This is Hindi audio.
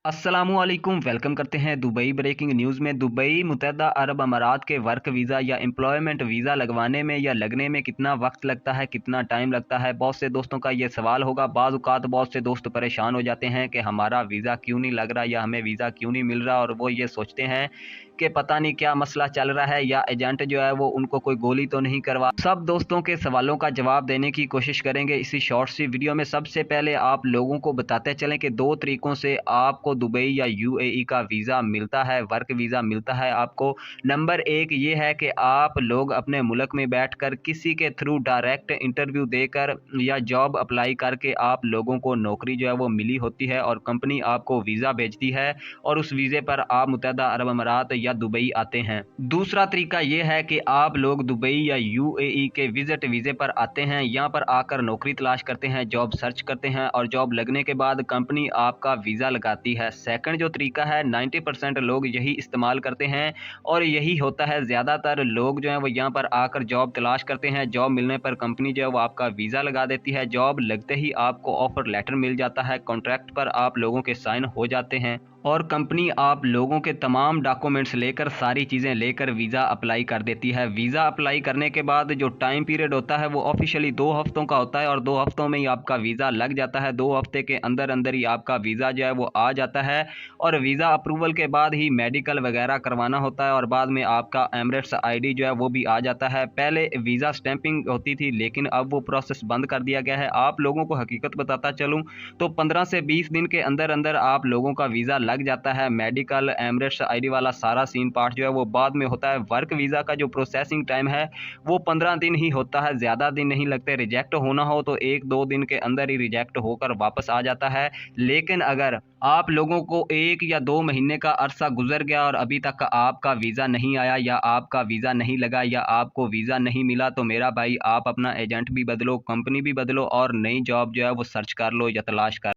अस्सलामुअलैकुम वेलकम करते हैं दुबई ब्रेकिंग न्यूज़ में। दुबई मुत्तहदा अरब अमारात के वर्क वीज़ा या एम्प्लॉयमेंट वीज़ा लगवाने में या लगने में कितना वक्त लगता है, कितना टाइम लगता है। बहुत से दोस्तों का ये सवाल होगा। बाज़ औक़ात बहुत से दोस्त परेशान हो जाते हैं कि हमारा वीज़ा क्यों नहीं लग रहा या हमें वीज़ा क्यों नहीं मिल रहा, और वो ये सोचते हैं कि पता नहीं क्या मसला चल रहा है या एजेंट जो है वो उनको कोई गोली तो नहीं करवा। सब दोस्तों के सवालों का जवाब देने की कोशिश करेंगे इसी शॉर्ट सी वीडियो में। सबसे पहले आप लोगों को बताते चलें कि दो तरीकों से आपको दुबई या यूएई का वीज़ा मिलता है, वर्क वीज़ा मिलता है आपको। नंबर एक ये है कि आप लोग अपने मुल्क में बैठकर किसी के थ्रू डायरेक्ट इंटरव्यू देकर या जॉब अप्लाई करके आप लोगों को नौकरी जो है वो मिली होती है और कंपनी आपको वीज़ा भेजती है और उस वीज़े पर आप मुत्तहदा अरब अमारात या दुबई आते हैं। दूसरा तरीका ये है कि आप लोग दुबई या यूएई के विजिट वीज़े पर आते हैं, यहाँ पर आकर नौकरी तलाश करते हैं, जॉब सर्च करते हैं और जॉब लगने के बाद कंपनी आपका वीज़ा लगाती है। सेकंड जो तरीका है 90% लोग यही इस्तेमाल करते हैं और यही होता है। ज़्यादातर लोग जो हैं वो यहाँ पर आकर जॉब तलाश करते हैं, जॉब मिलने पर कंपनी जो है वो आपका वीज़ा लगा देती है। जॉब लगते ही आपको ऑफ़र लेटर मिल जाता है, कॉन्ट्रैक्ट पर आप लोगों के साइन हो जाते हैं और कंपनी आप लोगों के तमाम डॉक्यूमेंट्स लेकर, सारी चीज़ें लेकर वीज़ा अप्लाई कर देती है। वीज़ा अप्लाई करने के बाद जो टाइम पीरियड होता है वो ऑफिशियली 2 हफ्तों का होता है और 2 हफ्तों में ही आपका वीज़ा लग जाता है। 2 हफ्ते के अंदर अंदर ही आपका वीज़ा जो है वो आ जाता है और वीज़ा अप्रूवल के बाद ही मेडिकल वगैरह करवाना होता है और बाद में आपका एमिरेट्स आईडी जो है वो भी आ जाता है। पहले वीज़ा स्टैंपिंग होती थी लेकिन अब वो प्रोसेस बंद कर दिया गया है। आप लोगों को हकीकत बताता चलूँ तो 15 से 20 दिन के अंदर अंदर आप लोगों का वीज़ा लग जाता है। मेडिकल, एमिरेट्स आईडी वाला सारा सीन पार्ट जो है वो बाद में होता है। वर्क वीज़ा का जो प्रोसेसिंग टाइम है वो 15 दिन ही होता है, ज़्यादा दिन नहीं लगते। रिजेक्ट होना हो तो 1-2 दिन के अंदर ही रिजेक्ट होकर वापस आ जाता है। लेकिन अगर आप लोगों को 1 या 2 महीने का अरसा गुजर गया और अभी तक आपका वीज़ा नहीं आया या आपका वीज़ा नहीं लगा या आपको वीज़ा नहीं मिला, तो मेरा भाई आप अपना एजेंट भी बदलो, कंपनी भी बदलो और नई जॉब जो है वो सर्च कर लो या तलाश कर